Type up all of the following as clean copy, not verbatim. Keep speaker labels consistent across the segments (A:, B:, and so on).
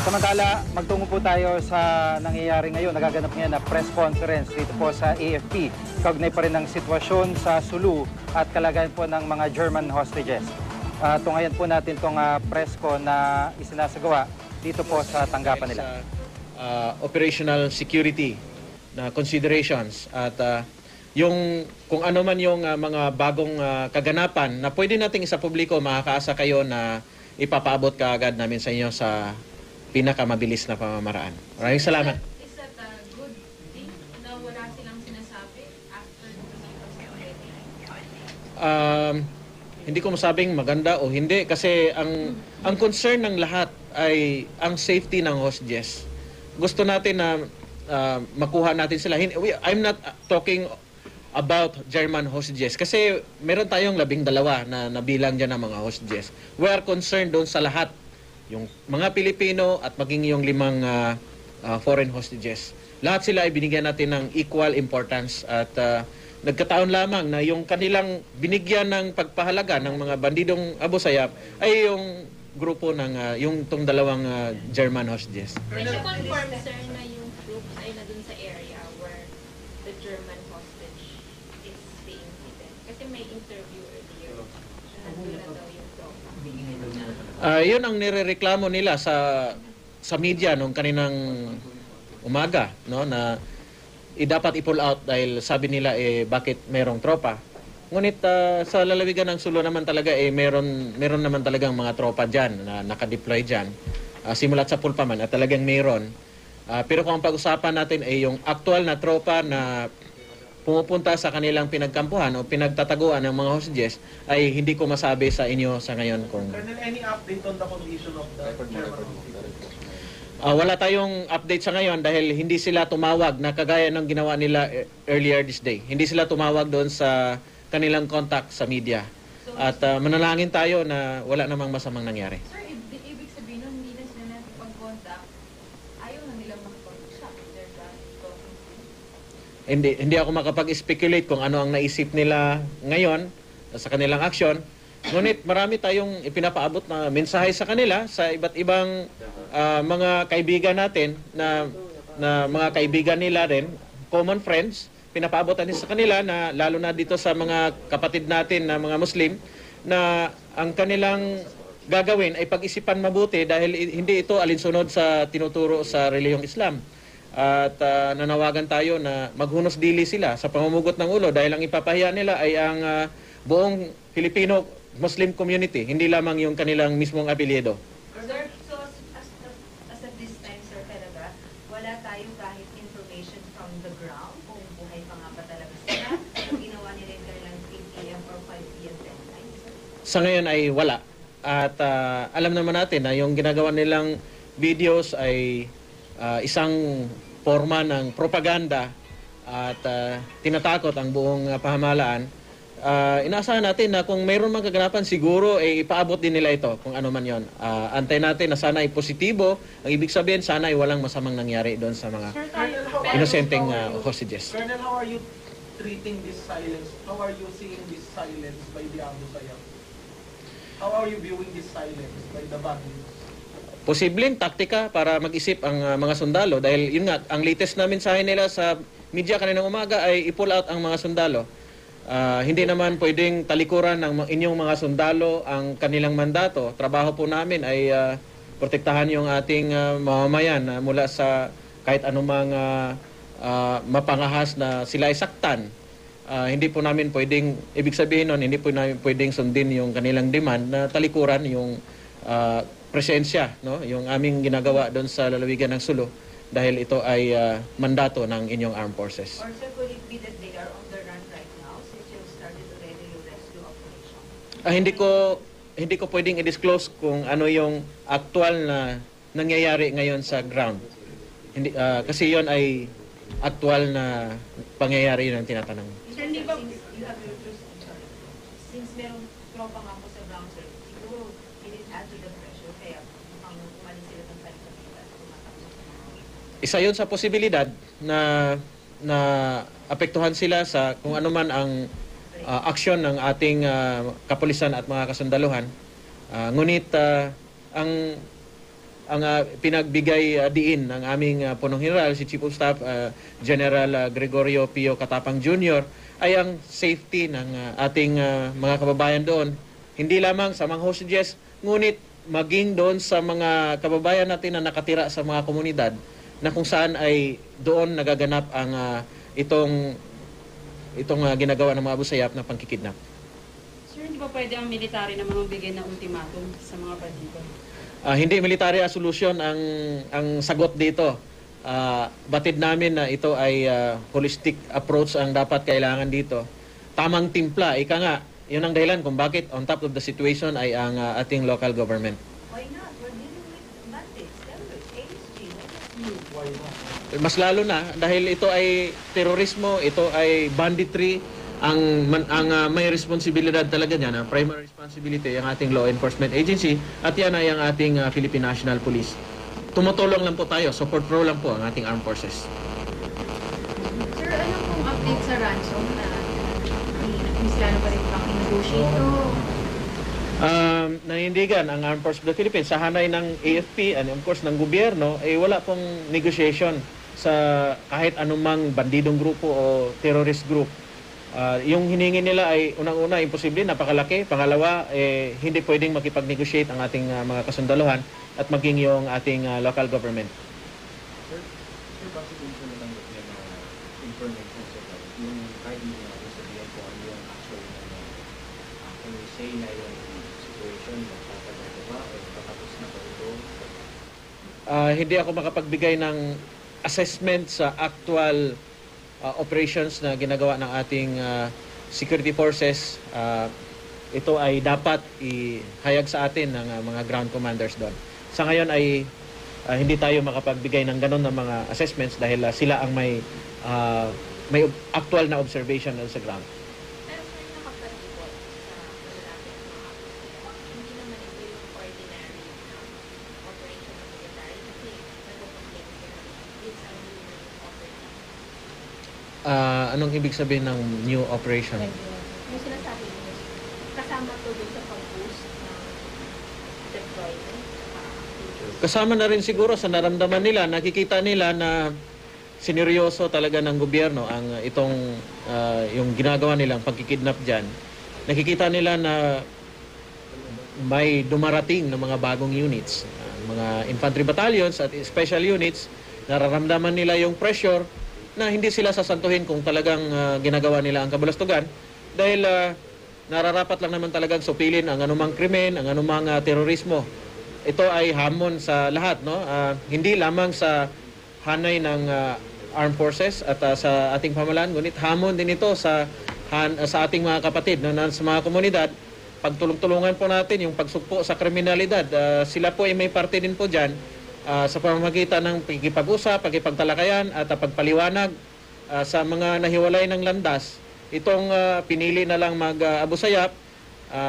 A: Samantala, magtungo po tayo sa nangyayari ngayon, nagaganap ngayon na press conference dito po sa AFP. Kaugnay pa rin ng sitwasyon sa Sulu at kalagayan po ng mga German hostages. Tungayan po natin itong press ko na isinasagawa dito po sa tanggapan nila.
B: Operational security na considerations at yung kung ano man yung mga bagong kaganapan na pwede nating isa publiko, makakaasa kayo na ipapaabot kaagad namin sa inyo sa pinakamabilis na pamamaraan. Maraming salamat.
C: Is that a good thing na wala silang sinasabi after the
B: Hindi ko masabing maganda o hindi kasi ang concern ng lahat ay ang safety ng hostages. Gusto natin na makuha natin sila. I'm not talking about German hostages kasi meron tayong 12 na nabilang dyan ng mga hostages. We are concerned doon sa lahat, yung mga Pilipino at maging yung 5 foreign hostages. Lahat sila ay binigyan natin ng equal importance at nagkataon lamang na yung kanilang binigyan ng pagpahalaga ng mga bandidong Abu Sayyaf ay yung grupo ng yung tong 2 German hostages.
C: Can you confirm, sir, na yung troops ay na dun sa area where the German hostage is being hidden? Kasi may interview earlier na nandun na daw yung tropa.
B: Yun ang nirereklamo nila sa media nung kaninang umaga, no, na dapat i-pull out dahil sabi nila bakit merong tropa. Ngunit sa lalawigan ng Sulu naman talaga meron naman talagang mga tropa diyan na naka-deploy diyan. Simulat sa Pulpaman at talagang meron. Pero kung ang pag-usapan natin ay yung actual na tropa na pumupunta sa kanilang pinagkampuhan o pinagtataguan ng mga hostages ay hindi ko masabi sa inyo sa ngayon kung...
D: Colonel, any update on the condition of the German hostages?
B: Wala tayong update sa ngayon dahil hindi sila tumawag na kagaya ng ginawa nila earlier this day. Hindi sila tumawag doon sa kanilang contact sa media. At manalangin tayo na wala namang masamang nangyari.
C: Sir, ibig sabihin nun, hindi na sila nakipag-contact, ayaw na nilang makipag-usap. They're done talking to.
B: Hindi ako makapag-speculate kung ano ang naisip nila ngayon sa kanilang aksyon. Ngunit marami tayong ipinapaabot na mensahe sa kanila sa iba't ibang mga kaibigan natin na mga kaibigan nila rin, common friends. Pinapaabot natin sa kanila na lalo na dito sa mga kapatid natin na mga Muslim na ang kanilang gagawin ay pag-isipan mabuti dahil hindi ito alinsunod sa tinuturo sa relihiyong Islam. At nanawagan tayo na maghunos dili sila sa pamumugot ng ulo dahil ang ipapahiya nila ay ang buong Filipino Muslim community, hindi lamang yung kanilang mismong apelyido.
E: Sir, so as of this time, sir, talaga, wala tayong kahit information from the ground kung buhay pa nga ba talaga sila, kung ginawa nila yung kanilang 3 p.m. or 5 p.m. deadline, sir?
B: Sa ngayon ay wala. At alam naman natin na yung ginagawa nilang videos ay isang forma ng propaganda at tinatakot ang buong pamahalaan. Inaasahan natin na kung mayroon mang kaganapan siguro ipaabot din nila ito kung ano man yon. Antay natin na sana ay positibo. Ang ibig sabihin sana ay walang masamang nangyari doon sa mga inosenteng hostages.
D: Colonel, how are you treating this silence? How are you seeing this silence by the Abu Sayyaf? How are you viewing this silence by the bandits?
B: Posibleng taktika para mag-isip ang mga sundalo dahil yun nga, ang latest na mensahe nila sa media kaninang umaga ay i-pull out ang mga sundalo. Hindi naman pwedeng talikuran ng inyong mga sundalo ang kanilang mandato. Trabaho po namin ay protektahan yung ating mamamayan mula sa kahit anumang mapangahas na sila ay saktan. Hindi po namin pwedeng, ibig sabihin nun, hindi po namin pwedeng sundin yung kanilang demand na talikuran yung presensya, no? Yung aming ginagawa doon sa lalawigan ng Sulu dahil ito ay mandato ng inyong armed forces.
E: Or sir, could it be that they are on the run right now since you've started already your rescue operation?
B: Hindi ko pwedeng i-disclose kung ano yung actual na nangyayari ngayon sa ground. Hindi kasi yon ay actual na pangyayari yun ang tinatanong.
E: Sir, you have your troops, sorry. Since merong tropa nga po sa ground, sir, siguro it add to the pressure kaya mukhang umalis sila ng palitan tumatakbo sa mga
B: Isa yon sa posibilidad na apektuhan sila sa kung ano man ang aksyon ng ating kapulisan at mga kasundaluhan. Ngunit ang ang pinagbigay diin ng aming punong general, si Chief of Staff General Gregorio Pio Katapang Jr., ay ang safety ng ating mga kababayan doon. Hindi lamang sa mga hostages, ngunit maging doon sa mga kababayan natin na nakatira sa mga komunidad na kung saan ay doon nagaganap ang itong ginagawa ng mga Abu Sayyaf na pangkikidnap.
F: Sir, hindi ba pwede ang military na magbigay ng ultimatum sa mga bandido?
B: Hindi military solution ang sagot dito. Batid namin na ito ay holistic approach ang dapat kailangan dito. Tamang timpla, ika nga, yun ang dahilan kung bakit on top of the situation ay ang ating local government.
E: Why not? We're dealing with bandits, terrorists, ASG.
D: Why not?
B: Mas lalo na dahil ito ay terorismo, ito ay banditry, ang may responsibilidad talaga niyan, ang primary responsibility ang ating law enforcement agency at yan ay ang ating Philippine National Police. Tumutulong lang po tayo, support pro lang po ang ating armed forces.
C: Sir, ano pong update sa ransom na Mislano pa rin pang negotiate to?
B: Nanindigan ang Armed Forces of the Philippines sa hanay ng AFP and of course ng gobyerno ay wala pong negotiation sa kahit anumang bandidong grupo o terrorist group. Yung hiningi nila ay unang-una imposible, napakalaki. Pangalawa, hindi pwedeng makipag-negotiate ang ating mga kasundaluhan at maging yung ating local government.
G: Sir, bakit yung natanggap niya na information sa yung kahit hindi natin sabihin kung ano yung actual na can we say na yung situation magtatagal ba o patapos na ba ito?
B: Hindi ako makapagbigay ng assessment sa actual operations na ginagawa ng ating security forces. Ito ay dapat ihayag sa atin ng mga ground commanders doon. Sa ngayon ay hindi tayo makapagbigay ng ganun ng mga assessments dahil sila ang may actual na observation sa ground.
C: Pero sir, nakapalibot sa malalapit na mga hindi naman ito yung ordinary operation ng military kasi nagpo-complain sila it's a new operation.
B: Anong ibig sabihin ng new operation?
C: Yung sinasabi mo, kasama to dun sa pag-boost ng deployment.
B: Kasama na rin siguro sa naramdaman nila, nakikita nila na sineryoso talaga ng gobyerno ang yung ginagawa nilang pagkikidnap diyan. Nakikita nila na may dumarating na mga bagong units, mga infantry battalions at special units, nararamdaman nila yung pressure na hindi sila sasantuhin kung talagang ginagawa nila ang kabulastugan dahil nararapat lang naman talagang supilin ang anumang krimen, ang anumang terorismo. Ito ay hamon sa lahat, no? Hindi lamang sa hanay ng armed forces at sa ating pamahalaan, ngunit hamon din ito sa ating mga kapatid sa mga komunidad. Pagtulong-tulungan po natin yung pagsugpo sa kriminalidad. Sila po ay may parte din po dyan sa pamamagitan ng pagkipag-usap, pagkipagtalakayan at pagpaliwanag sa mga nahiwalay ng landas. Itong pinili na lang mag-Abu Sayyaf,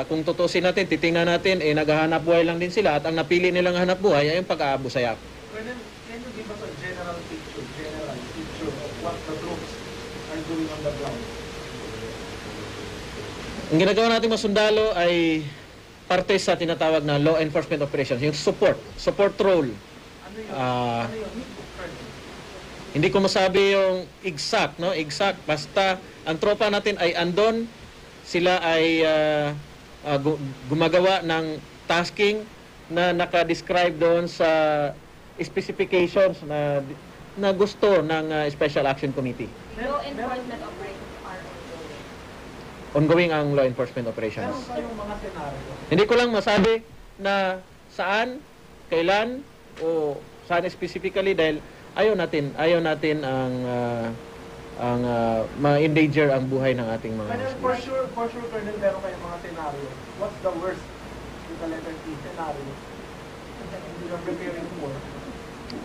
B: kung tutusin natin, titingnan natin, naghahanap buhay lang din sila at ang napili nilang hanap buhay ay yung pag-Abu Sayyaf.
D: Can you give us a general picture of what the troops are doing on the ground?
B: Ang ginagawa natin mga sundalo ay parte sa tinatawag na law enforcement operations, yung support role.
D: Ano yun?
B: Hindi ko masabi yung exact, no? Exact. Basta ang tropa natin ay andon, sila ay gumagawa ng tasking na naka-describe doon sa specifications na gusto ng Special Action Committee.
C: Law enforcement operations are ongoing.
B: Ongoing ang law enforcement operations.
D: Meron kayong mga senaryo.
B: Hindi ko lang masabi na saan, kailan, o saan specifically dahil ayaw natin ang ma-endanger ang buhay ng ating mga
D: Colonel, for sure, Colonel, meron kayong mga senaryo. What's the worst with the letter T scenario that you are preparing for?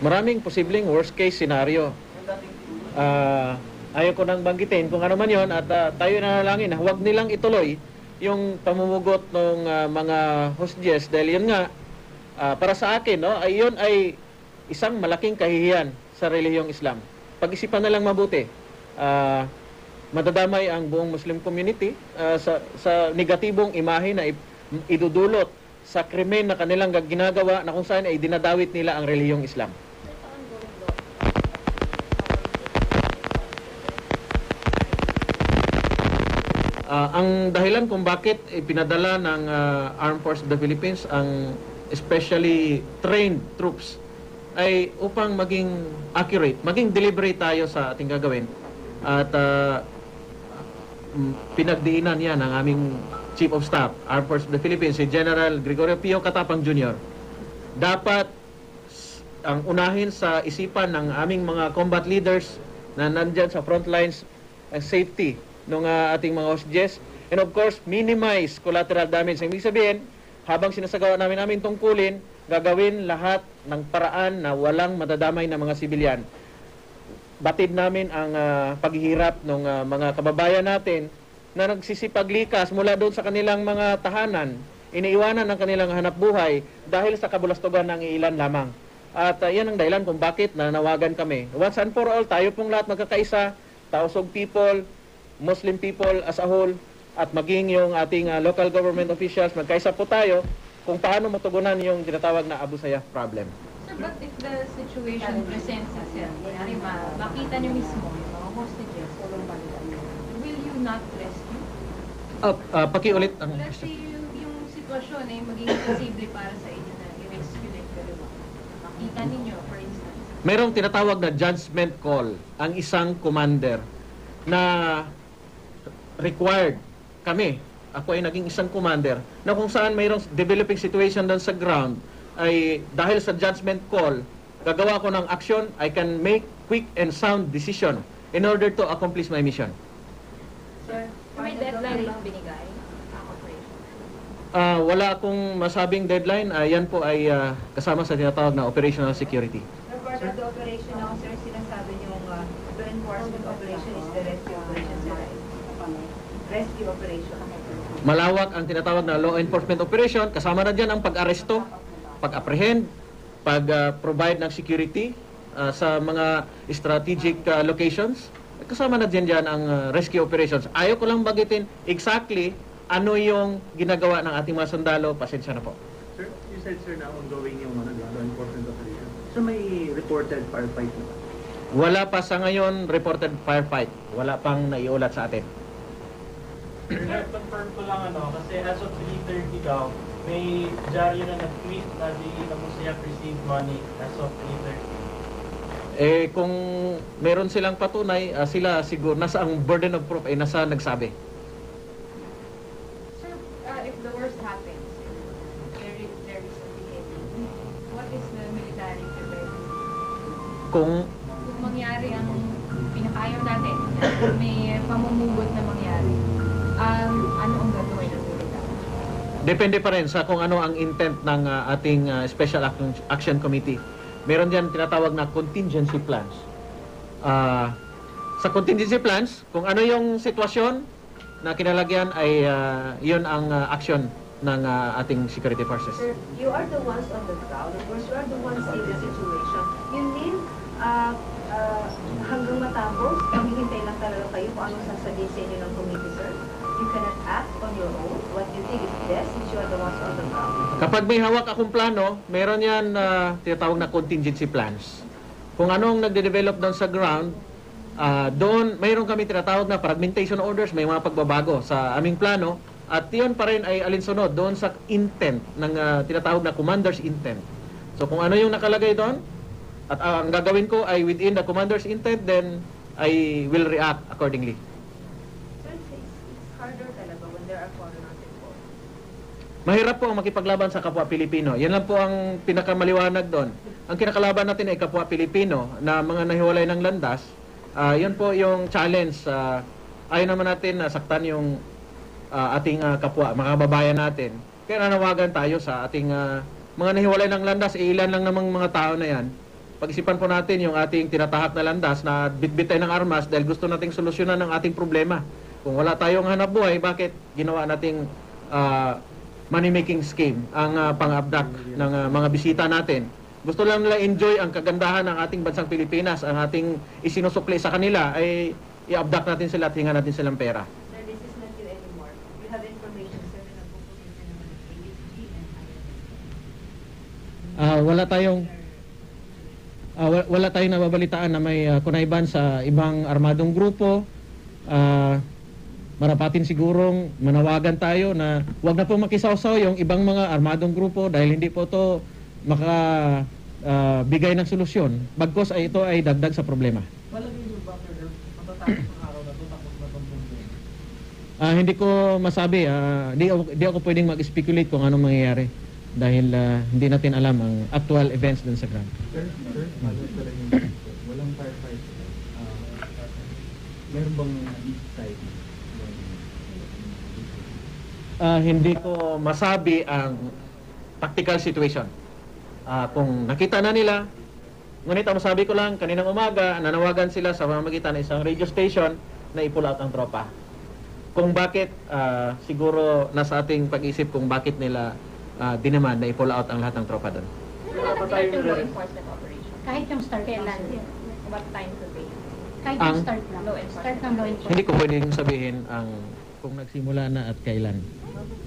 B: Maraming posibleng worst case scenario.
D: And that includes
B: Ayaw ko nang banggitin kung ano man yon at tayo nanalangin na huwag nilang ituloy yung pamumugot ng mga hostages dahil yun nga para sa akin yun ay isang malaking kahihiyan sa relihiyong Islam. Pag-isipan na lang mabuti. Madadamay ang buong Muslim community sa negatibong imahe na idudulot sa krimen na kanilang ginagawa na kung saan ay dinadawit nila ang relihiyong Islam. Ang dahilan kung bakit pinadala ng Armed Forces of the Philippines ang especially trained troops ay upang maging accurate, maging deliberate tayo sa ating gagawin. At pinagdiinan yan ng aming Chief of Staff, Armed Forces of the Philippines, si General Gregorio Pio Katapang Jr. Dapat ang unahin sa isipan ng aming mga combat leaders na nandyan sa front lines ang safety ng ating mga hostages, and of course, minimize collateral damage. Ibig sabihin, habang sinasagawa namin tungkulin, gagawin lahat ng paraan na walang madadamay na mga sibilyan. Batid namin ang paghihirap ng mga kababayan natin na nagsisipaglikas mula doon sa kanilang mga tahanan, iniiwanan ng kanilang hanap buhay dahil sa kabulastugan ng ilan lamang. At yan ang dahilan kung bakit nanawagan kami. Once and for all, tayo pong lahat magkakaisa, Tausog people, Muslim people as a whole, at maging yung ating local government officials, magkaisa po tayo kung paano matugunan yung tinatawag na Abu Sayyaf problem.
C: Sir, but if the situation presents itself, makita niyo mismo yung mga hostages, will you not rescue?
B: Pakiulit ang
C: Let's say yung sitwasyon ay maging posible para sa inyo na i-rescue din dalawa. Makita ninyo, for instance.
B: Mayroong tinatawag na judgment call ang isang commander na required kami. Ako ay naging isang commander na kung saan mayroong developing situation doon sa ground ay dahil sa judgment call, gagawa ko ng action, I can make quick and sound decision in order to accomplish my mission.
C: Sir, may deadline bang binigay?
B: Wala akong masabing deadline. Yan po ay kasama sa tinatawag na operational security.
E: The part of the operation now, sir, sinasabi niyo the enforcement operation is the rescue operation, sir. Rescue operation.
B: Malawak ang tinatawag na law enforcement operation. Kasama na dyan ang pag-aresto, pag-apprehend, pag-provide ng security sa mga strategic locations. Kasama na dyan ang rescue operations. Ayaw ko lang bagitin exactly ano yung ginagawa ng ating mga sundalo. Pasensya na po.
G: Sir, you said, sir, na ongoing yung law enforcement operation. So may reported firefight na ba?
B: Wala pa sa ngayon reported firefight. Wala pang naiulat sa atin.
H: Confirm ko lang kasi as of 3:30 daw, may dyaryo na nag-tweet na the Abu Sayyaf received money as of 3:30.
B: Kung meron silang patunay, sila siguro, nasa ang burden of proof ay nasa nagsabi.
C: Sir, if the worst happens, there is a beheading, what is the military preparedness?
B: Kung
C: Mangyari ang pinakayaw natin, may pamumugot na mangyari, ano ang gagawin ng military?
B: depende pa rin sa kung ano ang intent ng ating Special Action Committee. Meron diyan tinatawag na contingency plans. Sa contingency plans, kung ano yung sitwasyon na kinalagyan ay yun ang action ng ating security forces.
E: Sir, you are the ones on the ground. Of course, you are the ones in the situation. You mean, hanggang matapos, maghihintay lang talaga kayo kung anong sasabihin sa inyo ng committee, sir? You cannot act on your own. What you think is best since you are the ones on the ground.
B: Kapag may hawak akong plano, meron yan tinatawag na contingency plans. Kung anong nagde-develop doon sa ground, doon mayroon kami tinatawag na fragmentation orders, may mga pagbabago sa aming plano, at yun pa rin ay alinsunod doon sa intent ng tinatawag na commander's intent. So kung ano yung nakalagay doon, at ang gagawin ko ay within the commander's intent, then I will react accordingly.
E: So it's harder talaga when there are foreigners involved.
B: Mahirap po ang makipaglaban sa kapwa Pilipino. Yan lang po ang pinakamaliwanag doon. Ang kinakalaban natin ay kapwa Pilipino na mga nahiwalay ng landas. Yan po yung challenge. Ayaw naman natin na saktan yung ating kapwa, mga kababayan natin. Kaya nanawagan tayo sa ating mga nahiwalay ng landas. Ilan lang namang mga tao na yan. Pag-isipan po natin yung ating tinatahak na landas na bitbit ng armas dahil gusto nating solusyonan ng ating problema. Kung wala tayong hanap buhay, bakit ginawa nating money-making scheme ang pang-abduct ng mga bisita natin? Gusto lang nila enjoy ang kagandahan ng ating bansang Pilipinas, ang ating isinusukli sa kanila ay i-abduct natin sila at hinga natin silang pera.
E: Sir, this is not you anymore. You have information, sir, na nagpupunta naman ng ASG and IFP.
B: wala tayong nababalitaan na may kunayban sa ibang armadong grupo. Marapatin sigurong manawagan tayo na wag na po makisawsaw yung ibang mga armadong grupo dahil hindi po to bigay ng solusyon. Bagkos ay ito ay dagdag sa problema.
D: Palagay niyo ba, sir, matatapos ang araw na ito, tapos na itong problema?
B: Hindi ko masabi. Di ako pwedeng mag-speculate kung anong mangyayari dahil hindi natin alam ang actual events dun sa ground.
G: Sir, malas talaga yung walang firefighter. Meron bang east side?
B: Hindi ko masabi ang tactical situation. Kung nakita na nila, ngunit ang masabi ko lang, kaninang umaga, nanawagan sila sa pamamagitan ng isang radio station na i-pull out ang tropa. Kung bakit, siguro nasa ating pag-isip kung bakit nila dinaman na i-pull out ang lahat ng tropa doon.
C: Wala ba tayong law enforcement operation?
I: Kahit yung start
C: Kailan?
I: lang.
C: What time today?
I: Kahit
B: Ang-
I: yung start lang.
C: Law enforcement.
I: Start ng law enforcement.
B: Hindi ko pwedeng sabihin ang kung nagsimula na at kailan.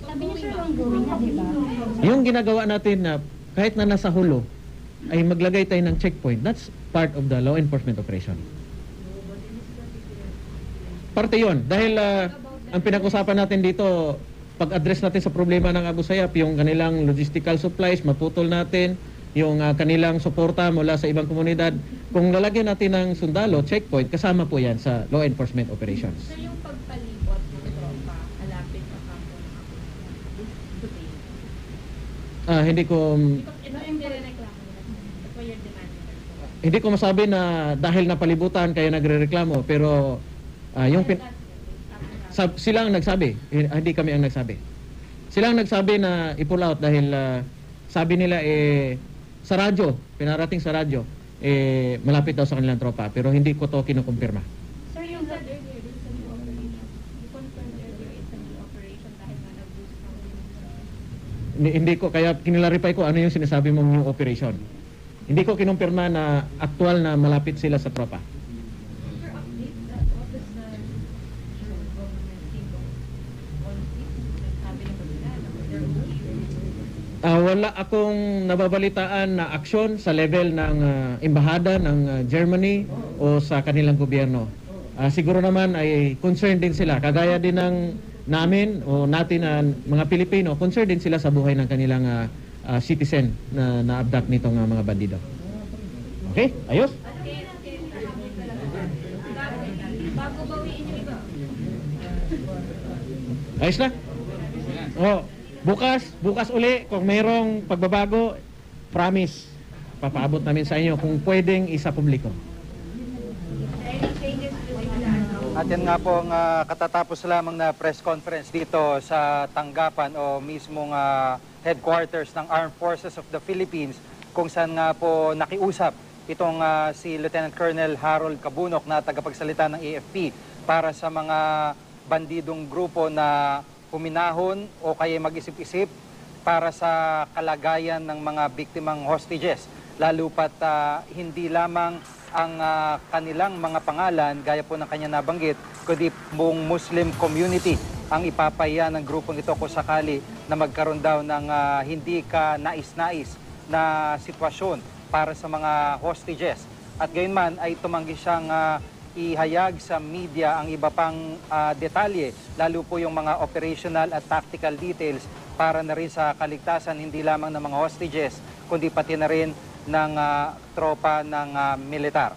I: Sabi niyo sir, ongoing na, di ba?
B: Yung ginagawa natin na kahit na nasa hulo, ay maglagay tayo ng checkpoint. That's part of the law enforcement operation. Parte yon. Dahil ang pinag-usapan natin dito, pag-address natin sa problema ng Abu Sayyaf, yung kanilang logistical supplies, maputol natin, yung kanilang suporta mula sa ibang komunidad. Kung lalagyan natin ng sundalo, checkpoint, kasama po yan sa law enforcement operations.
C: So yung pagpalibot ng tropa, malapit sa kampo ng Abu today.
B: Hindi ko
C: Ito yung nirereklamo nila. That's why you're demanding that.
B: hindi ko masabi na dahil napalibutan kaya nagrereklamo, pero sila ang nagsabi, hindi kami ang nagsabi. Sila ang nagsabi na i-pull out dahil sabi nila sa radyo, pinarating sa radyo, malapit daw sa kanilang tropa, pero hindi ko to kinukumpirma.
C: Sir, yung said earlier, dun sa new operation, you confirmed earlier it's a new operation dahil nga nag-boost ng
B: Hindi ko, kaya kinilarify ko ano yung sinasabi mong new operation. Hindi ko kinumpirma na aktual na malapit sila sa tropa.
C: Sir, update that. What does the government think of all of this? Nagsabi na ba sila na they're okay?
B: Wala akong nababalitaan na aksyon sa level ng embahada ng Germany o sa kanilang gobyerno. Siguro naman ay concerned din sila. Kagaya din ng namin o natin mga Pilipino, concerned din sila sa buhay ng kanilang citizen na na-abduct nitong mga bandido. Okay? Ayos?
C: Bago bawiin yung iba.
B: Ayos na? Oh, bukas uli kung mayroong pagbabago, promise, papaabot namin sa inyo kung pwedeng isa publiko.
E: Any changes to the
A: At yan nga po ang katatapos lamang na press conference dito sa tanggapan o mismong headquarters ng Armed Forces of the Philippines, kung saan nga po nakiusap itong si Lieutenant Colonel Harold Cabunok na tagapagsalita ng AFP para sa mga bandidong grupo na huminahon o kaya mag-isip-isip para sa kalagayan ng mga biktimang hostages. Lalo pat hindi lamang ang kanilang mga pangalan, gaya po ng kanya nabanggit, kundi buong Muslim community ang ipapaya ng grupong ito kung sakali na magkaroon daw ng hindi ka nais-nais na sitwasyon para sa mga hostages. At gayon man ay tumanggi siyang ihayag sa media ang iba pang detalye, lalo po yung mga operational at tactical details para na rin sa kaligtasan hindi lamang ng mga hostages, kundi pati na rin ng tropa ng militar.